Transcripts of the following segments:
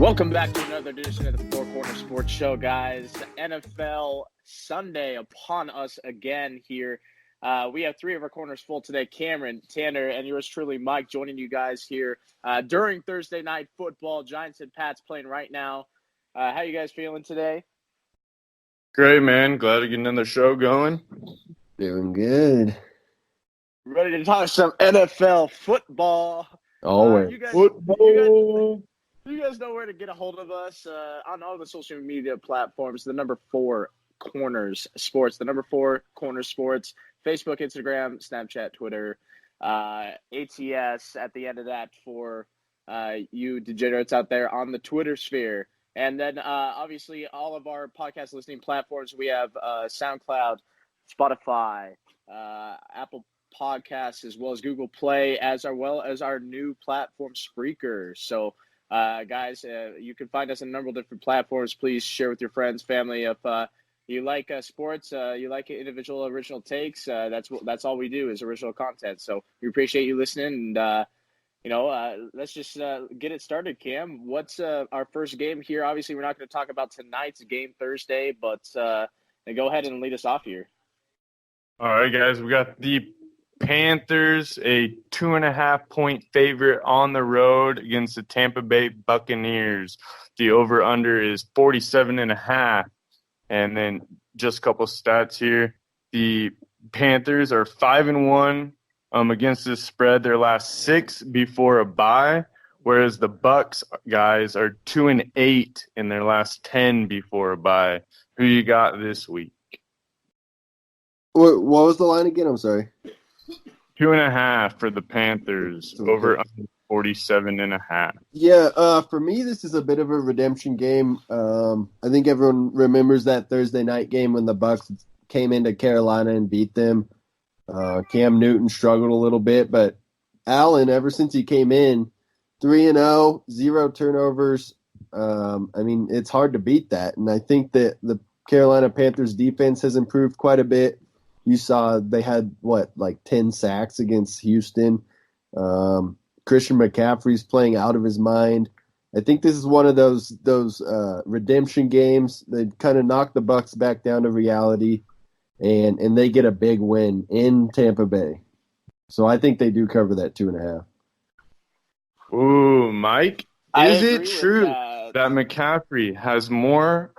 Welcome back to another edition of the Four Corner Sports Show, guys. NFL Sunday upon us again here. We have three of our corners full today. Cameron, Tanner, and yours truly, Mike, joining you guys here during Thursday Night Football. Giants and Pats playing right now. How you guys feeling today? Great, man. Glad to get another show going. Doing good. Ready to talk some NFL football. Always. You guys know where to get a hold of us on all the social media platforms. The number 4 Corners Sports. The number 4 Corners Sports. Facebook, Instagram, Snapchat, Twitter. ATS at the end of that for you degenerates out there on the Twitter sphere. And then obviously all of our podcast listening platforms. We have SoundCloud, Spotify, Apple Podcasts, as well as Google Play, as well as our new platform, Spreaker. So, guys, you can find us on a number of different platforms. Please share with your friends, family. If you like sports, you like individual original takes, that's all we do is original content. So we appreciate you listening. And, let's just get it started, Cam. What's our first game here? Obviously, we're not going to talk about tonight's game Thursday, but go ahead and lead us off here. All right, guys. We got the Panthers, a 2.5-point favorite on the road against the Tampa Bay Buccaneers. The over-under is 47.5. And then just a couple stats here. The Panthers are 5-1 against this spread their last 6 before a bye, whereas the Bucs guys are 2-8 in their last 10 before a bye. Who you got this week? What was the line again? I'm sorry. 2.5 for the Panthers, over 47.5. Yeah, for me, this is a bit of a redemption game. I think everyone remembers that Thursday night game when the Bucs came into Carolina and beat them. Cam Newton struggled a little bit, but Allen, ever since he came in, 3-0, 0 turnovers. It's hard to beat that, and I think that the Carolina Panthers defense has improved quite a bit. You saw they had, 10 sacks against Houston. Christian McCaffrey's playing out of his mind. I think this is one of those redemption games. They kind of knock the Bucs back down to reality, and they get a big win in Tampa Bay. So I think they do cover that 2.5. Ooh, Mike, is it true that McCaffrey has more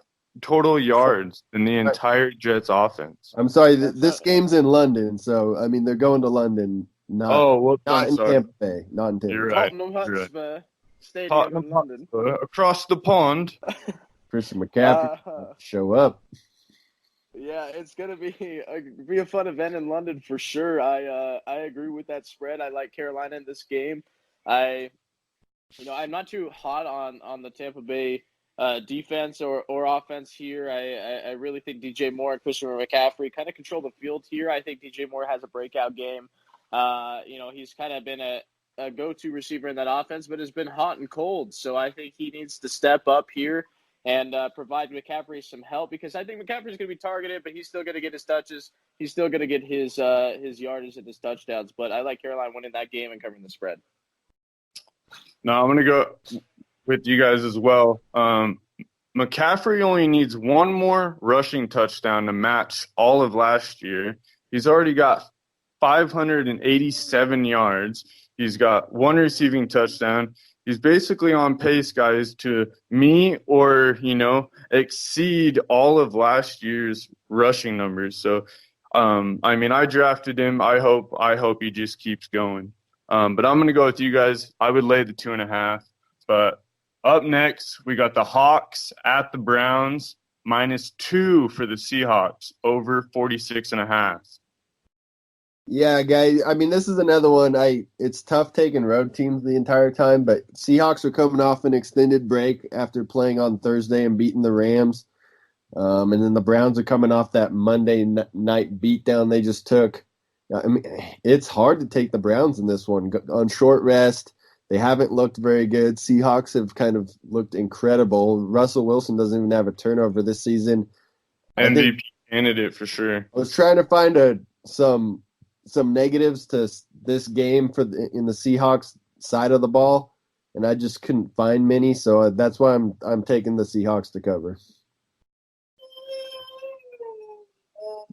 total yards than the entire Jets offense? I'm sorry, this game's in London, so they're going to London, not in Tampa Bay, not in Tampa. You're right. Tottenham Hotspur Stadium Tottenham in London. Across the pond. Christian McCaffrey show up. Yeah, it's gonna be a fun event in London for sure. I agree with that spread. I like Carolina in this game. I'm not too hot on the Tampa Bay defense or offense here. I really think DJ Moore and Christian McCaffrey kind of control the field here. I think DJ Moore has a breakout game. He's kind of been a go-to receiver in that offense, but has been hot and cold. So I think he needs to step up here and provide McCaffrey some help, because I think McCaffrey's going to be targeted, but he's still going to get his touches. He's still going to get his yardage and his touchdowns. But I like Carolina winning that game and covering the spread. No, I'm going to go with you guys as well. McCaffrey only needs one more rushing touchdown to match all of last year. He's already got 587 yards. He's got one receiving touchdown. He's basically on pace, guys, to meet or, exceed all of last year's rushing numbers. So, I drafted him. I hope he just keeps going. But I'm going to go with you guys. I would lay the 2.5. But up next, we got the Hawks at the Browns, -2 for the Seahawks, over 46.5. Yeah, guys. This is another one. It's tough taking road teams the entire time, but Seahawks are coming off an extended break after playing on Thursday and beating the Rams. And then the Browns are coming off that Monday night beatdown they just took. It's hard to take the Browns in this one. On short rest, they haven't looked very good. Seahawks have kind of looked incredible. Russell Wilson doesn't even have a turnover this season. MVP candidate for sure. I was trying to find some negatives to this game in the Seahawks side of the ball. and I just couldn't find many, so that's why I'm taking the Seahawks to cover.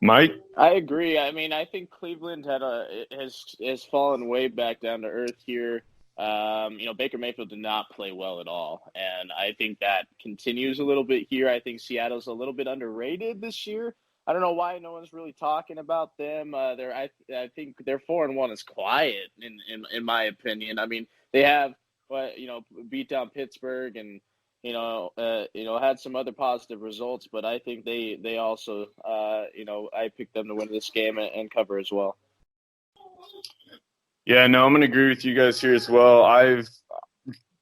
Mike? I agree. I mean, I think Cleveland has fallen way back down to earth here. Baker Mayfield did not play well at all, and I think that continues a little bit here. I think Seattle's a little bit underrated this year. I don't know why no one's really talking about them. I think their 4-1 is quiet in my opinion. I mean, they have beat down Pittsburgh and had some other positive results, but I think they also, I picked them to win this game and cover as well. Yeah, no, I'm going to agree with you guys here as well. I've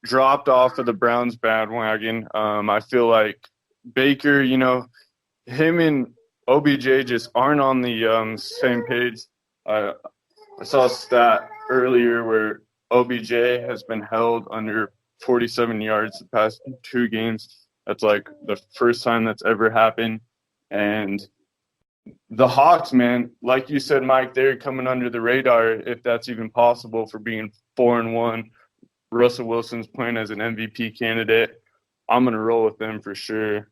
dropped off of the Browns bandwagon. I feel like Baker, him and OBJ just aren't on the same page. I saw a stat earlier where OBJ has been held under 47 yards the past 2 games. That's like the first time that's ever happened. And the Hawks, man, like you said, Mike, they're coming under the radar, if that's even possible, for being 4-1. Russell Wilson's playing as an MVP candidate. I'm going to roll with them for sure.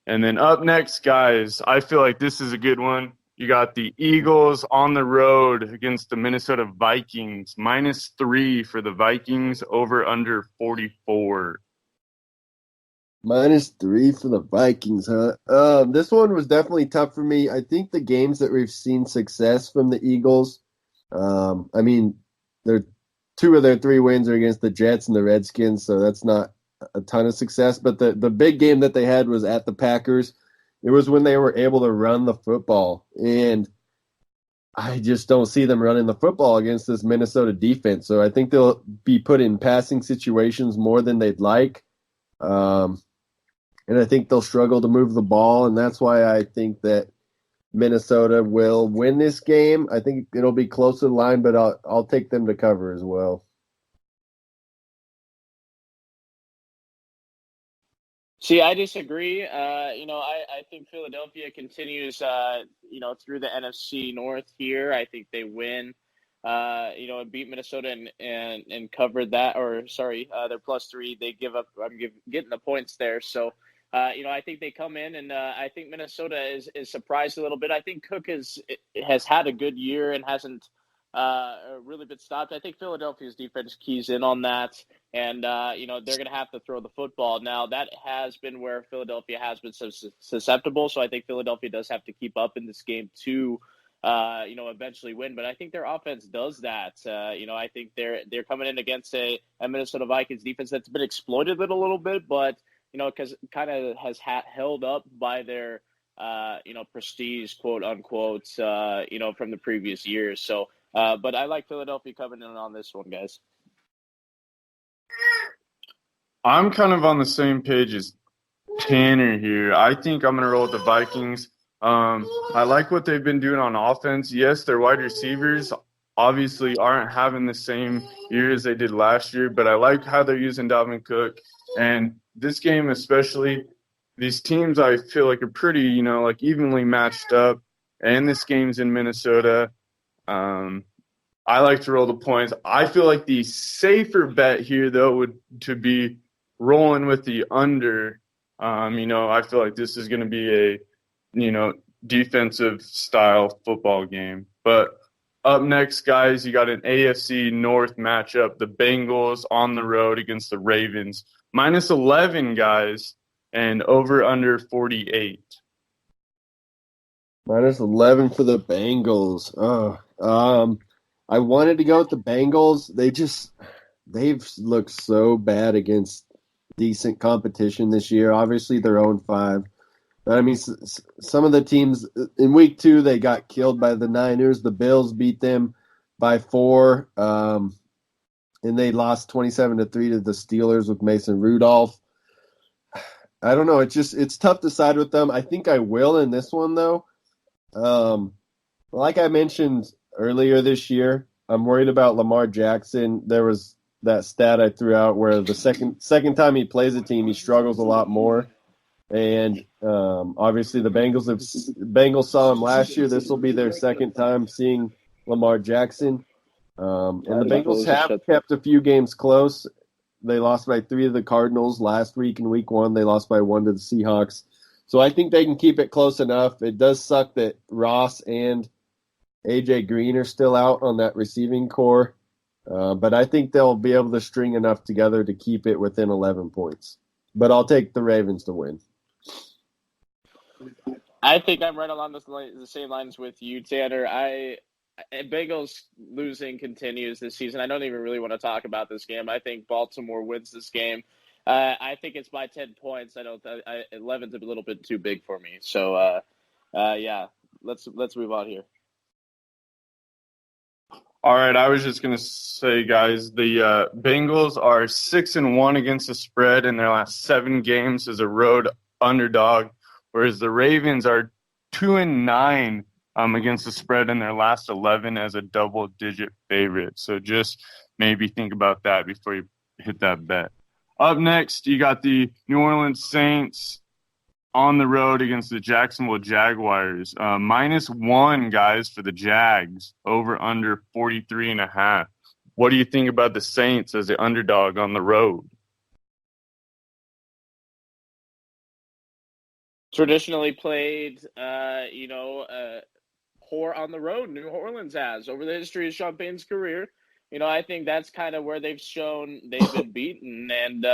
And then up next, guys, I feel like this is a good one. You got the Eagles on the road against the Minnesota Vikings. -3 for the Vikings, over under 44. -3 for the Vikings, huh? This one was definitely tough for me. I think the games that we've seen success from the Eagles, I mean, 2 of their 3 wins are against the Jets and the Redskins, so that's not a ton of success. But the big game that they had was at the Packers. It was when they were able to run the football, and I just don't see them running the football against this Minnesota defense. So I think they'll be put in passing situations more than they'd like. And I think they'll struggle to move the ball, and that's why I think that Minnesota will win this game. I think it'll be close to the line, but I'll take them to cover as well. See, I disagree. I think Philadelphia continues, through the NFC North here. I think they win, and beat Minnesota and cover that. Or sorry, they're +3. They give up. Getting the points there. So, I think they come in, and I think Minnesota is surprised a little bit. I think Cook has had a good year and hasn't really been stopped. I think Philadelphia's defense keys in on that, and they're going to have to throw the football. Now, that has been where Philadelphia has been so susceptible, so I think Philadelphia does have to keep up in this game to eventually win. But I think their offense does that. I think they're coming in against a Minnesota Vikings defense that's been exploited a little bit, but because kind of has held up by their prestige, quote unquote, from the previous years. So. But I like Philadelphia coming in on this one, guys. I'm kind of on the same page as Tanner here. I think I'm going to roll with the Vikings. I like what they've been doing on offense. Yes, their wide receivers obviously aren't having the same year as they did last year, but I like how they're using Dalvin Cook. And this game especially, these teams I feel like are pretty, evenly matched up. And this game's in Minnesota. I like to roll the points. I feel like the safer bet here, though, would to be rolling with the under. I feel like this is going to be a, defensive style football game. But up next, guys, you got an AFC North matchup. The Bengals on the road against the Ravens. -11, guys, and over under 48. -11 for the Bengals. I wanted to go with the Bengals. They've looked so bad against decent competition this year. Obviously, they're 0-5. But I mean, some of the teams in week 2 they got killed by the Niners. The Bills beat them by 4, and they lost 27-3 to the Steelers with Mason Rudolph. I don't know. It's tough to side with them. I think I will in this one though. Like I mentioned earlier this year, I'm worried about Lamar Jackson. There was that stat I threw out where the second time he plays a team, he struggles a lot more. And obviously the Bengals saw him last year. This will be their second time seeing Lamar Jackson. And the Bengals have kept a few games close. They lost by 3 to the Cardinals last week in week 1. They lost by 1 to the Seahawks. So I think they can keep it close enough. It does suck that Ross and A.J. Green are still out on that receiving core. But I think they'll be able to string enough together to keep it within 11 points. But I'll take the Ravens to win. I think I'm right along the same lines with you, Tanner. Bengals losing continues this season. I don't even really want to talk about this game. I think Baltimore wins this game. I think it's by 10 points. 11's a little bit too big for me. So, yeah, let's move on here. All right, I was just gonna say, guys, the Bengals are 6-1 against the spread in their last 7 games as a road underdog, whereas the Ravens are 2-9 against the spread in their last 11 as a double-digit favorite. So just maybe think about that before you hit that bet. Up next, you got the New Orleans Saints on the road against the Jacksonville Jaguars. -1, guys, for the Jags, over under 43.5. What do you think about the Saints as the underdog on the road? Traditionally played, poor on the road. New Orleans has over the history of Sean Payton's career. I think that's kind of where they've shown they've been beaten. And,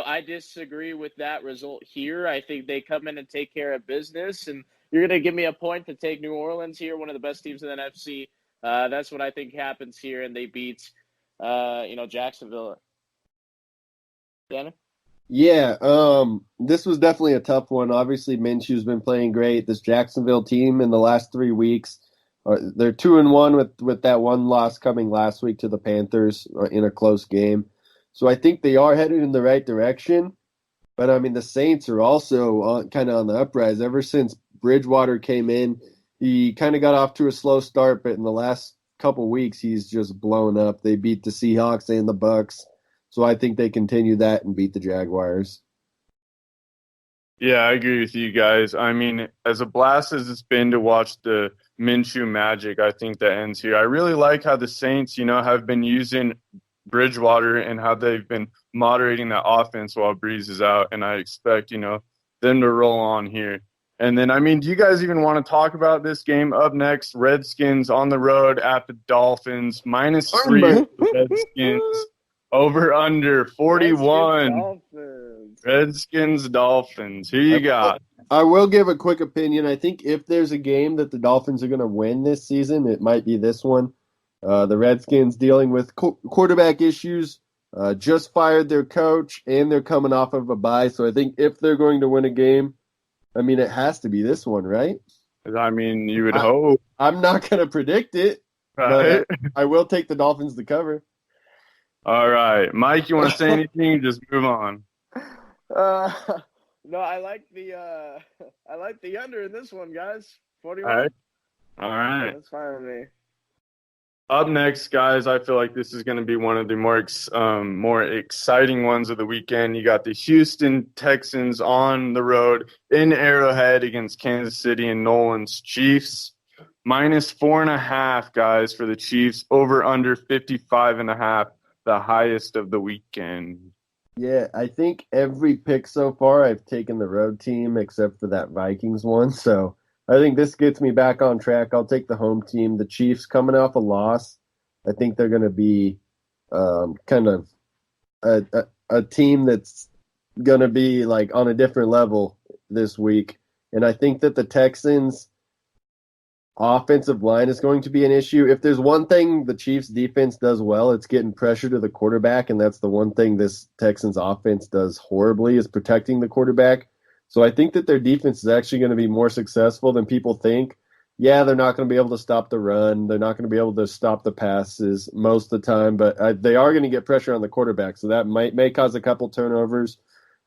I disagree with that result here. I think they come in and take care of business. And you're going to give me a point to take New Orleans here, one of the best teams in the NFC. That's what I think happens here. And they beat, Jacksonville. Tanner? Yeah, this was definitely a tough one. Obviously, Minshew's been playing great. This Jacksonville team in the last 3 weeks, they're 2-1 with that one loss coming last week to the Panthers in a close game. So I think they are headed in the right direction. But, I mean, the Saints are also kind of on the uprise. Ever since Bridgewater came in, he kind of got off to a slow start, but in the last couple weeks, he's just blown up. They beat the Seahawks and the Bucks. So I think they continue that and beat the Jaguars. Yeah, I agree with you guys. I mean, as a blast as it's been to watch the Minshew magic, I think that ends here. I really like how the Saints, have been using Bridgewater and how they've been moderating that offense while Breeze is out, and I expect, them to roll on here. And then, do you guys even want to talk about this game? Up next, Redskins on the road at the Dolphins, -3 Redskins. Over under 41. Redskins, Dolphins. Who you got? I will give a quick opinion. I think if there's a game that the Dolphins are going to win this season, it might be this one. The Redskins dealing with quarterback issues, just fired their coach, and they're coming off of a bye. So I think if they're going to win a game, it has to be this one, right? You would hope. I'm not going to predict it, right? But I will take the Dolphins to cover. All right. Mike, you want to say anything? Just move on. No, I like the under in this one, guys. 41. All right. That's fine with me. Up next, guys, I feel like this is going to be one of the more exciting ones of the weekend. You got the Houston Texans on the road in Arrowhead against Kansas City and Nolan's Chiefs. -4.5, guys, for the Chiefs. Over under 55.5. The highest of the weekend. Yeah, I think every pick so far I've taken the road team except for that Vikings one. So I think this gets me back on track. I'll take the home team. The Chiefs coming off a loss. I think they're going to be kind of a team that's going to be like on a different level this week. And I think that the Texans offensive line is going to be an issue. If there's one thing the Chiefs defense does well, it's getting pressure to the quarterback, and that's the one thing this Texans offense does horribly is protecting the quarterback. So I think that their defense is actually going to be more successful than people think. Yeah, they're not going to be able to stop the run. They're not going to be able to stop the passes most of the time, but they are going to get pressure on the quarterback, so that may cause a couple turnovers.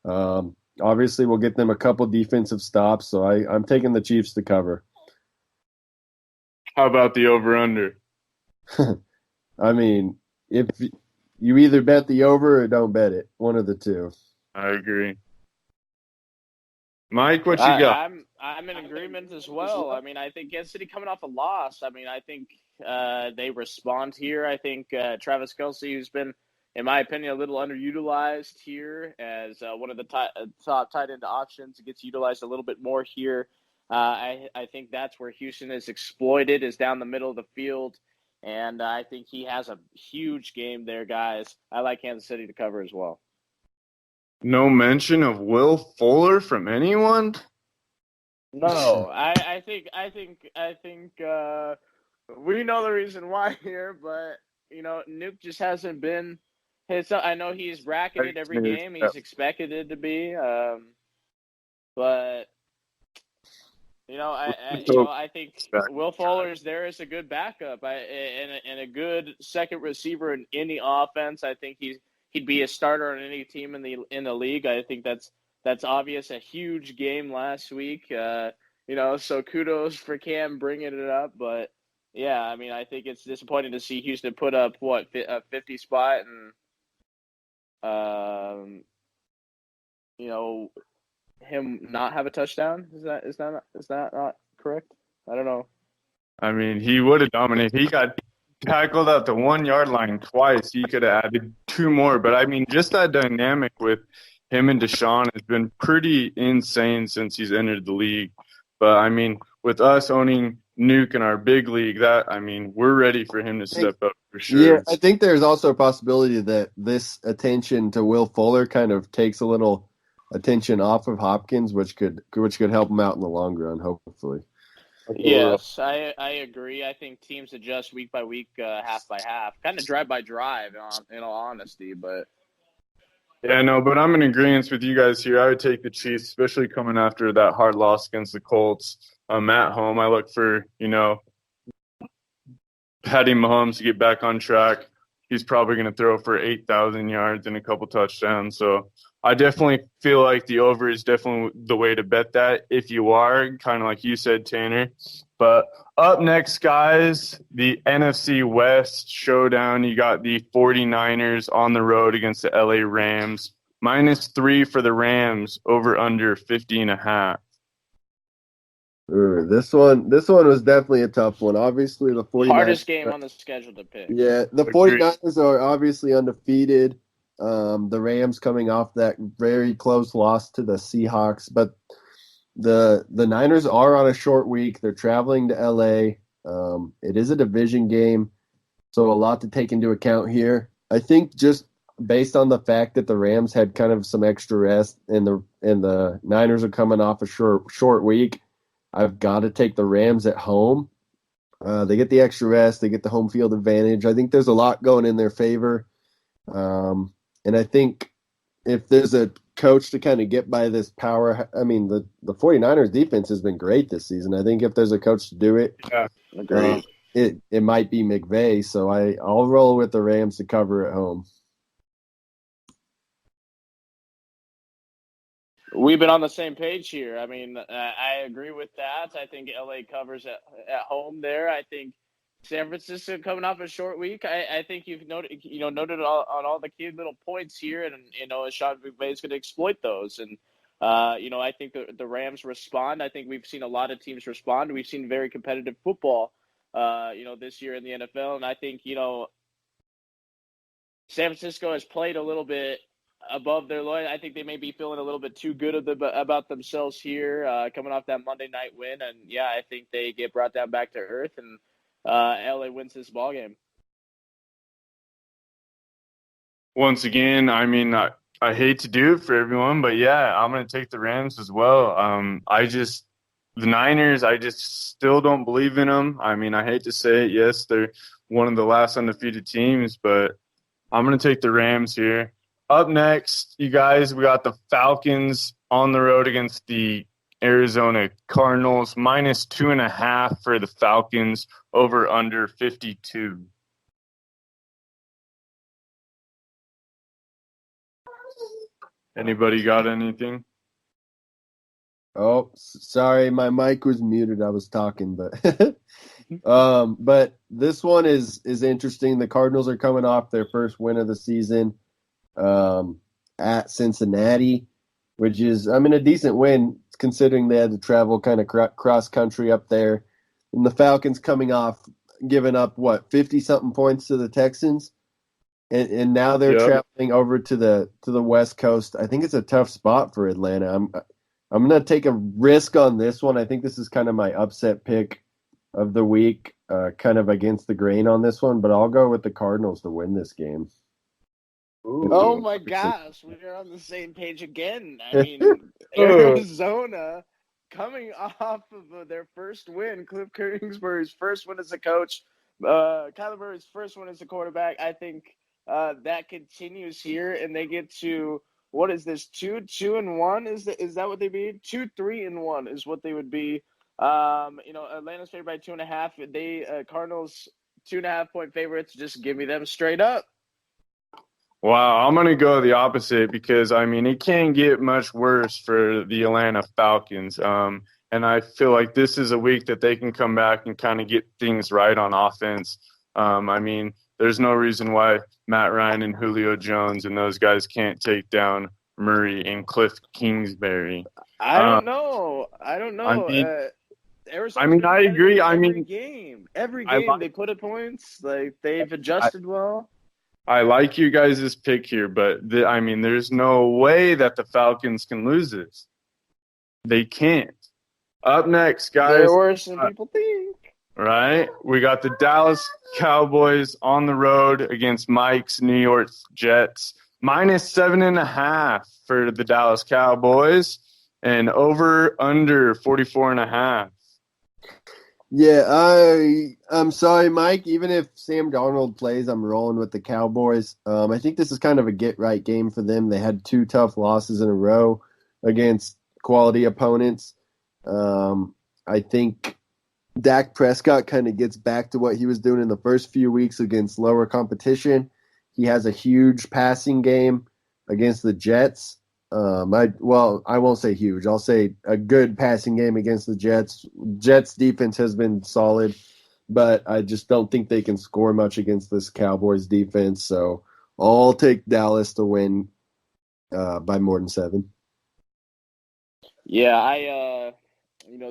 Obviously, we'll get them a couple defensive stops, so I'm taking the Chiefs to cover. How about the over-under? If you either bet the over or don't bet it, one of the two. I agree. Mike, what you got? I'm in agreement as well. I think Kansas City coming off a loss. I think they respond here. I think Travis Kelce, who's been in my opinion, a little underutilized here as one of the top tight end options. It gets utilized a little bit more here. I think that's where Houston is exploited, is down the middle of the field. And I think he has a huge game there, guys. I like Kansas City to cover as well. No mention of Will Fuller from anyone? No, I think we know the reason why here, but Nuke just hasn't been his. I know he's bracketed every game; he's expected it to be. But I think Will Fuller is there as a good backup, and a good second receiver in any offense. I think he'd be a starter on any team in the league. I think that's obvious. A huge game last week, so kudos for Cam bringing it up. But yeah, I mean, I think it's disappointing to see Houston put up a 50 spot, and him not have a touchdown. Is that not correct? I don't know. I mean, he would have dominated. He got tackled at the 1 yard line twice. He could have added 2 more. But I mean, just that dynamic with him and Deshaun has been pretty insane since he's entered the league. But I mean, with us owning Nuke in our big league, we're ready for him to step up for sure. Yeah, I think there's also a possibility that this attention to Will Fuller kind of takes a little attention off of Hopkins, which could help him out in the long run, hopefully. Yes, I agree. I think teams adjust week by week, half by half, kind of drive by drive, in all honesty. But yeah, no, but I'm in agreement with you guys here. I would take the Chiefs, especially coming after that hard loss against the Colts. At home, I look for Patty Mahomes to get back on track. He's probably going to throw for 8,000 yards and a couple touchdowns. So I definitely feel like the over is definitely the way to bet that if you are, kind of like you said, Tanner. But up next, guys, the NFC West showdown. You got the 49ers on the road against the LA Rams. -3 for the Rams, over under 50.5. This one was definitely a tough one. Obviously, the 49ers. Hardest game on the schedule to pick. Yeah, the 49ers are obviously undefeated. The Rams coming off that very close loss to the Seahawks. But the Niners are on a short week. They're traveling to LA. It is a division game, so a lot to take into account here. I think just based on the fact that the Rams had kind of some extra rest and the Niners are coming off a short week, I've got to take the Rams at home. They get the extra rest. They get the home field advantage. I think there's a lot going in their favor. And I think if there's a coach to kind of get by this power, I mean, the 49ers defense has been great this season. I think if there's a coach to do it, it might be McVay. So I'll roll with the Rams to cover at home. We've been on the same page here. I mean, I agree with that. I think LA covers at home there. I think San Francisco coming off a short week. I think you've noted on all the key little points here, and Sean McVay is going to exploit those. And I think the Rams respond. I think we've seen a lot of teams respond. We've seen very competitive football, this year in the NFL, and I think San Francisco has played a little bit above their load. I think they may be feeling a little bit too good about themselves here, coming off that Monday night win. And yeah, I think they get brought down back to earth, and LA wins this ball game. Once again, I mean, I hate to do it for everyone, but yeah, I'm going to take the Rams as well. The Niners, I just still don't believe in them. I mean, I hate to say it. Yes, they're one of the last undefeated teams, but I'm going to take the Rams here. Up next, you guys, we got the Falcons on the road against the Arizona Cardinals. -2.5 for the Falcons, over under 52. Anybody got anything? Oh, sorry, my mic was muted. I was talking, but but this one is interesting. The Cardinals are coming off their first win of the season at Cincinnati, which is, I mean, a decent win considering they had to travel kind of cross country up there. And the Falcons coming off giving up 50-something points to the Texans. and now they're traveling over to the West Coast. I think it's a tough spot for Atlanta. I'm gonna take a risk on this one. I think this is kind of my upset pick of the week, kind of against the grain on this one, but I'll go with the Cardinals to win this game. Ooh. Oh my gosh, we're on the same page again. I mean, Arizona coming off of their first win, Cliff Kingsbury's first win as a coach, Kyler Murray's first win as a quarterback. I think that continues here, and they get to, what is this, 2-1? Is that what they be? 2-3-1 is what they would be. Atlanta's favored by 2.5. They Cardinals 2.5-point favorites. Just give me them straight up. Wow, I'm going to go the opposite because, I mean, it can't get much worse for the Atlanta Falcons. And I feel like this is a week that they can come back and kind of get things right on offense. I mean, there's no reason why Matt Ryan and Julio Jones and those guys can't take down Murray and Cliff Kingsbury. I don't know. I agree. Every game they put up points. Like, they've adjusted well. I like you guys' pick here, but there's no way that the Falcons can lose this. They can't. Up next, guys. They're worse than people think. Right? We got the Dallas Cowboys on the road against Mike's New York Jets. -7.5 for the Dallas Cowboys and over under 44.5. Yeah, I'm sorry, Mike. Even if Sam Darnold plays, I'm rolling with the Cowboys. I think this is kind of a get-right game for them. They had 2 tough losses in a row against quality opponents. I think Dak Prescott kind of gets back to what he was doing in the first few weeks against lower competition. He has a huge passing game against the Jets. I won't say huge. I'll say a good passing game against the Jets. Jets defense has been solid, but I just don't think they can score much against this Cowboys defense. So I'll take Dallas to win by more than 7. Yeah,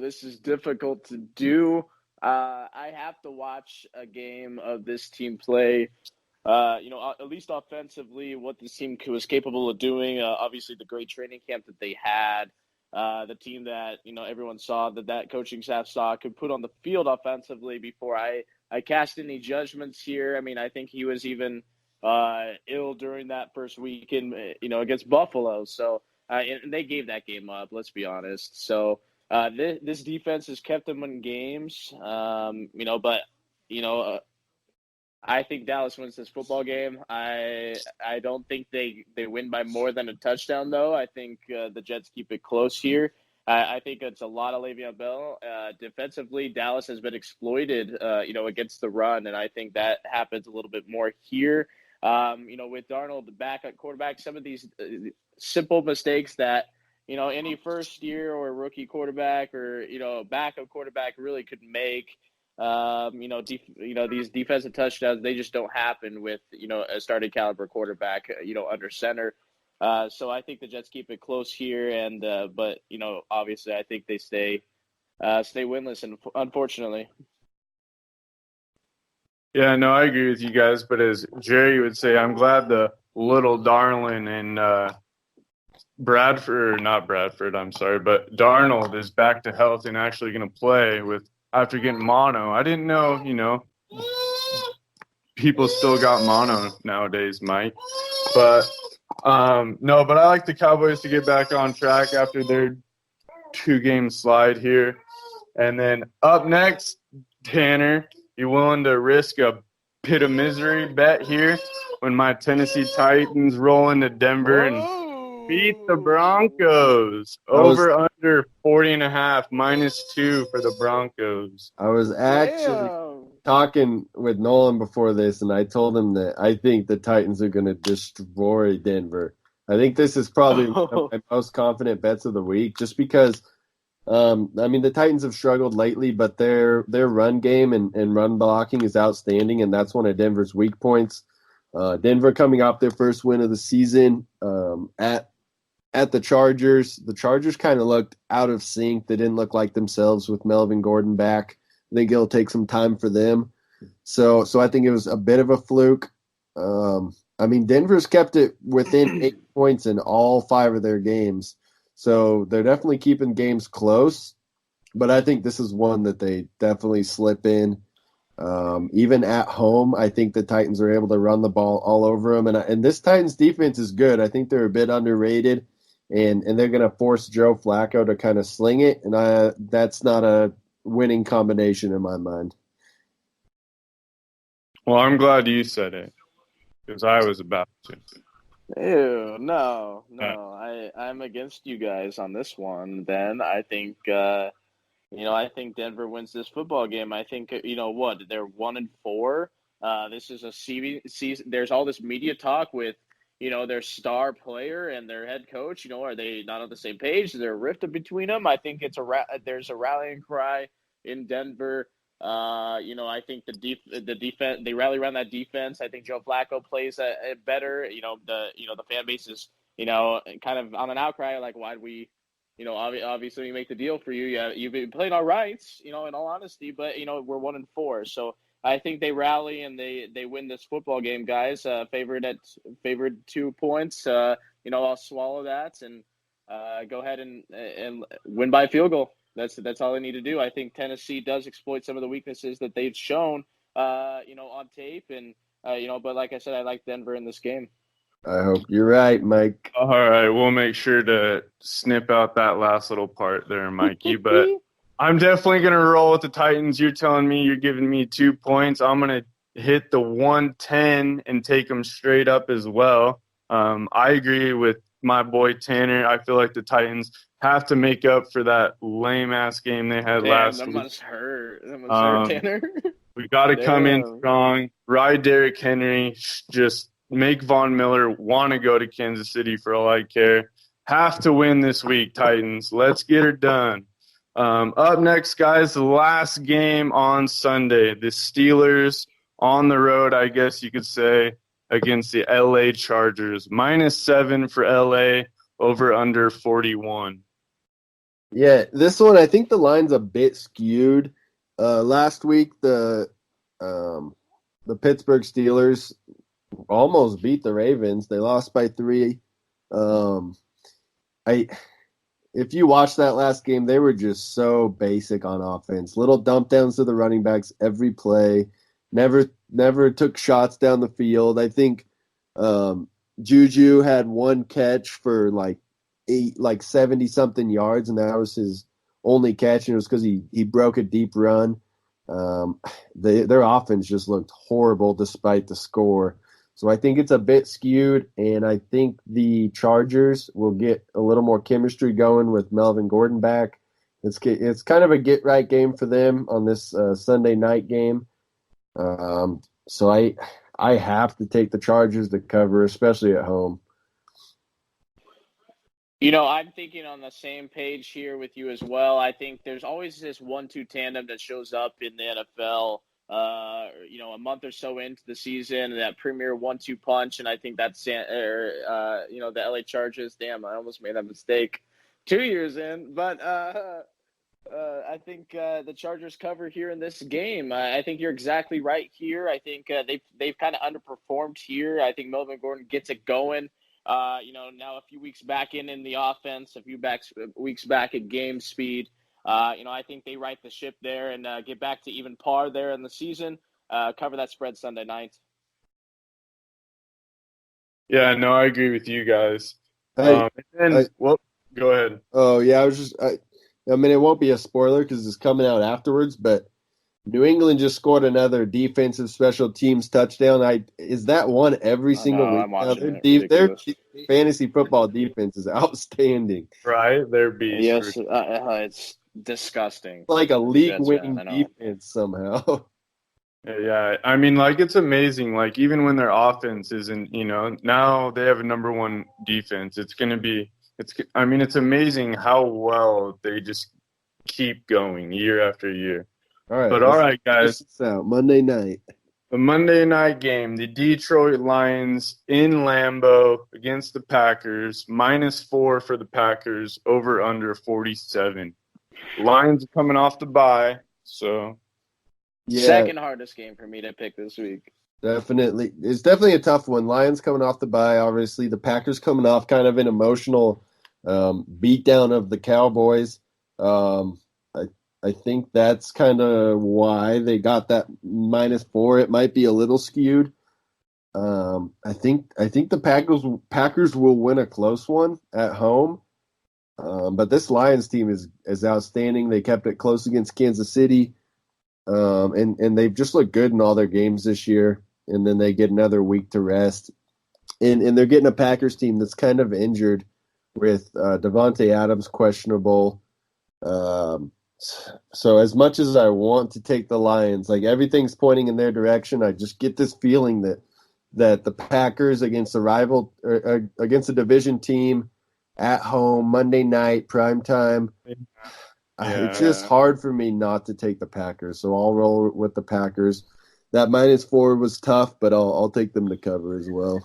this is difficult to do. I have to watch a game of this team play. At least offensively, what this team was capable of doing. Obviously, the great training camp that they had, the team that everyone saw that coaching staff saw could put on the field offensively. Before I cast any judgments here, I mean, I think he was even ill during that first weekend, against Buffalo. So, and they gave that game up. Let's be honest. So, this defense has kept them in games. I think Dallas wins this football game. I don't think they win by more than a touchdown, though. I think the Jets keep it close here. I think it's a lot of Le'Veon Bell. Defensively, Dallas has been exploited, against the run, and I think that happens a little bit more here. With Darnold, the backup quarterback, some of these simple mistakes that, any first-year or rookie quarterback or, backup quarterback really could make. These defensive touchdowns, they just don't happen with, a starting caliber quarterback, under center. So I think the Jets keep it close here. And, but obviously I think they stay winless, and unfortunately. Yeah, no, I agree with you guys. But as Jerry would say, I'm glad the little darling and, not Bradford, I'm sorry, but Darnold is back to health and actually going to play after getting mono. I didn't know, people still got mono nowadays, Mike. But, but I like the Cowboys to get back on track after their 2-game slide here. And then up next, Tanner, you willing to risk a pit of misery bet here when my Tennessee Titans roll into Denver and beat the Broncos? Over under 40.5, -2 for the Broncos. I was actually talking with Nolan before this, and I told him that I think the Titans are going to destroy Denver. I think this is probably one of my most confident bets of the week, just because, the Titans have struggled lately, but their run game and run blocking is outstanding, and that's one of Denver's weak points. Denver coming off their first win of the season at the Chargers. The Chargers kind of looked out of sync. They didn't look like themselves with Melvin Gordon back. I think it'll take some time for them. So I think it was a bit of a fluke. I mean, Denver's kept it within 8 points in all 5 of their games. So they're definitely keeping games close. But I think this is one that they definitely slip in. Even at home, I think the Titans are able to run the ball all over them. And this Titans defense is good. I think they're a bit underrated. And they're going to force Joe Flacco to kind of sling it. And that's not a winning combination in my mind. Well, I'm glad you said it because I was about to. Ew, no. Uh, I'm against you guys on this one. Then I think I think Denver wins this football game. I think what they're 1-4. This is a season. There's all this media talk with their star player and their head coach. Are they not on the same page? Is there a rift between them? I think there's a rallying cry in Denver. I think the defense, they rally around that defense. I think Joe Flacco plays better. The fan base is kind of on an outcry like, why do we obviously we make the deal for you. Yeah, you've been playing all right, in all honesty, but we're 1-4. So I think they rally and they win this football game, guys. Favored 2 points. I'll swallow that and go ahead and win by a field goal. That's all they need to do. I think Tennessee does exploit some of the weaknesses that they've shown, on tape, and but like I said, I like Denver in this game. I hope you're right, Mike. all right, we'll make sure to snip out that last little part there, Mikey. But I'm definitely going to roll with the Titans. You're telling me you're giving me 2 points. I'm going to hit the 110 and take them straight up as well. I agree with my boy Tanner. I feel like the Titans have to make up for that lame-ass game they had last week. That must hurt, Tanner. We got to come in strong, ride Derrick Henry, just make Von Miller want to go to Kansas City for all I care. Have to win this week, Titans. Let's get her done. Up next, guys, the last game on Sunday. The Steelers on the road, I guess you could say, against the LA Chargers. -7 for LA, over under 41. Yeah, this one, I think the line's a bit skewed. Last week, the Pittsburgh Steelers almost beat the Ravens. They lost by 3. If you watch that last game, they were just so basic on offense. Little dump downs to the running backs every play. Never took shots down the field. I think Juju had one catch for like 70 something yards, and that was his only catch, and it was because he broke a deep run. Their offense just looked horrible despite the score. So I think it's a bit skewed, and I think the Chargers will get a little more chemistry going with Melvin Gordon back. It's kind of a get-right game for them on this Sunday night game. So I have to take the Chargers to cover, especially at home. I'm thinking on the same page here with you as well. I think there's always this 1-2 tandem that shows up in the NFL. A month or so into the season, that premier 1-2 punch, and I think that's the LA Chargers. Damn, I almost made that mistake 2 years in, but I think the Chargers cover here in this game. I think you're exactly right here. I think they've kind of underperformed here. I think Melvin Gordon gets it going. Now a few weeks back in the offense, weeks back at game speed. I think they right the ship there and get back to even par there in the season. Cover that spread Sunday night. Yeah, no, I agree with you guys. Go ahead. Oh, yeah, I mean, it won't be a spoiler because it's coming out afterwards, but New England just scored another defensive special teams touchdown. Is that one every single week? I'm watching Their fantasy football defense is outstanding. Right? They're beasts. Yes, it's disgusting. Like a league-winning defense somehow. Yeah, I mean, it's amazing. Even when their offense isn't, now they have a number one defense. It's amazing how well they just keep going year after year. All right. But all right, guys. Monday night. The Monday night game, the Detroit Lions in Lambeau against the Packers, -4 for the Packers, over under 47. Lions are coming off the bye, so. Yeah. Second hardest game for me to pick this week. Definitely. It's definitely a tough one. Lions coming off the bye, obviously. The Packers coming off kind of an emotional beatdown of the Cowboys. Um, I, I think that's kind of why they got that -4. It might be a little skewed. I think the Packers will win a close one at home. But this Lions team is outstanding. They kept it close against Kansas City. And they've just looked good in all their games this year. And then they get another week to rest. And they're getting a Packers team that's kind of injured with Devontae Adams questionable. So as much as I want to take the Lions, like everything's pointing in their direction, I just get this feeling that the Packers against a rival or against a division team at home Monday night prime time. It's just hard for me not to take the Packers, so I'll roll with the Packers. That -4 was tough, but I'll take them to cover as well.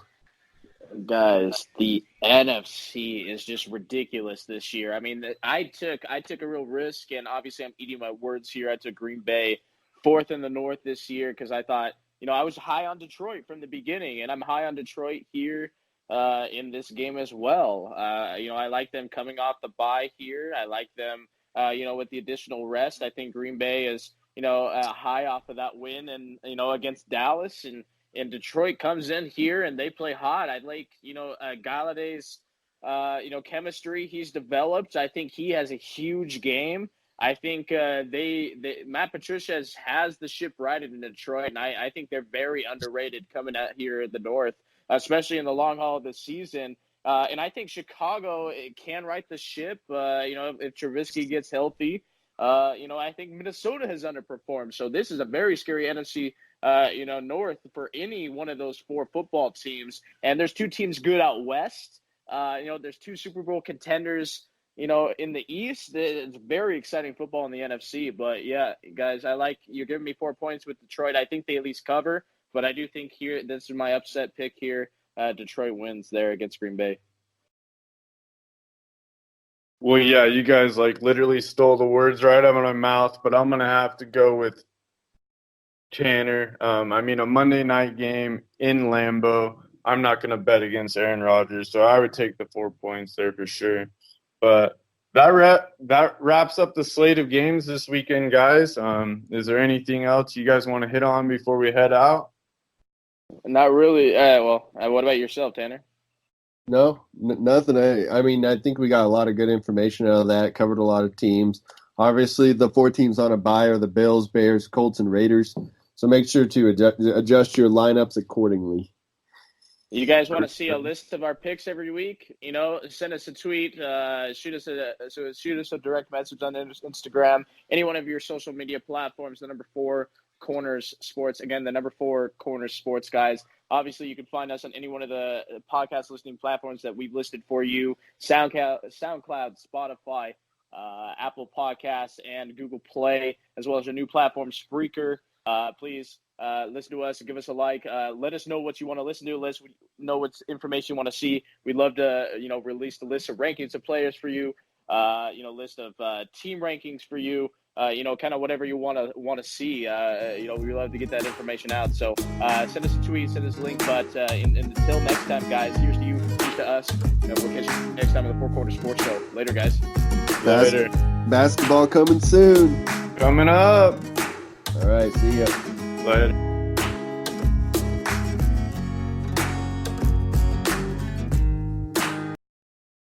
Guys, the NFC is just ridiculous this year. I mean, I took a real risk, and obviously I'm eating my words here. I took Green Bay 4th in the North this year because I thought, I was high on Detroit from the beginning, and I'm high on Detroit here in this game as well. I like them coming off the bye here. I like them, with the additional rest. I think Green Bay is, high off of that win and, against Dallas, and Detroit comes in here and they play hot. I like, Galladay's, chemistry he's developed. I think he has a huge game. I think Matt Patricia has the ship righted in Detroit, and I think they're very underrated coming out here in the North, especially in the long haul of the season. And I think Chicago can right the ship, if Trubisky gets healthy. I think Minnesota has underperformed. So this is a very scary NFC, North for any one of those 4 football teams. And there's 2 teams good out West. There's 2 Super Bowl contenders, in the East. It's very exciting football in the NFC. But, yeah, guys, you're giving me 4 points with Detroit. I think they at least cover. But I do think here, this is my upset pick here. Detroit wins there against Green Bay. Well, yeah, you guys literally stole the words right out of my mouth, but I'm gonna have to go with Tanner. A Monday night game in Lambeau. I'm not gonna bet against Aaron Rodgers, so I would take the 4 points there for sure. But that wraps up the slate of games this weekend, guys. Is there anything else you guys want to hit on before we head out? Not really. What about yourself, Tanner? No, nothing. I think we got a lot of good information out of that. Covered a lot of teams. Obviously, the 4 teams on a bye are the Bills, Bears, Colts, and Raiders. So make sure to adjust your lineups accordingly. You guys want to see a list of our picks every week? Send us a tweet, shoot us a direct message on Instagram, any one of your social media platforms. The number 4 Corners Sports. Again, the number 4 Corners Sports, guys. Obviously, you can find us on any one of the podcast listening platforms that we've listed for you: SoundCloud, Spotify, Apple Podcasts, and Google Play, as well as your new platform, Spreaker. Please listen to us and give us a like. Let us know what you want to listen to. Let us know what information you want to see. We'd love to, release the list of rankings of players for you. List of team rankings for you. Kind of whatever you want to see. We love to get that information out. So send us a tweet, send us a link. But until next time, guys, here's to you, here's to us. We'll catch you next time on the 4 Corners Sports Show. Later, guys. Later. Basketball coming soon. Coming up. All right, see ya. Later.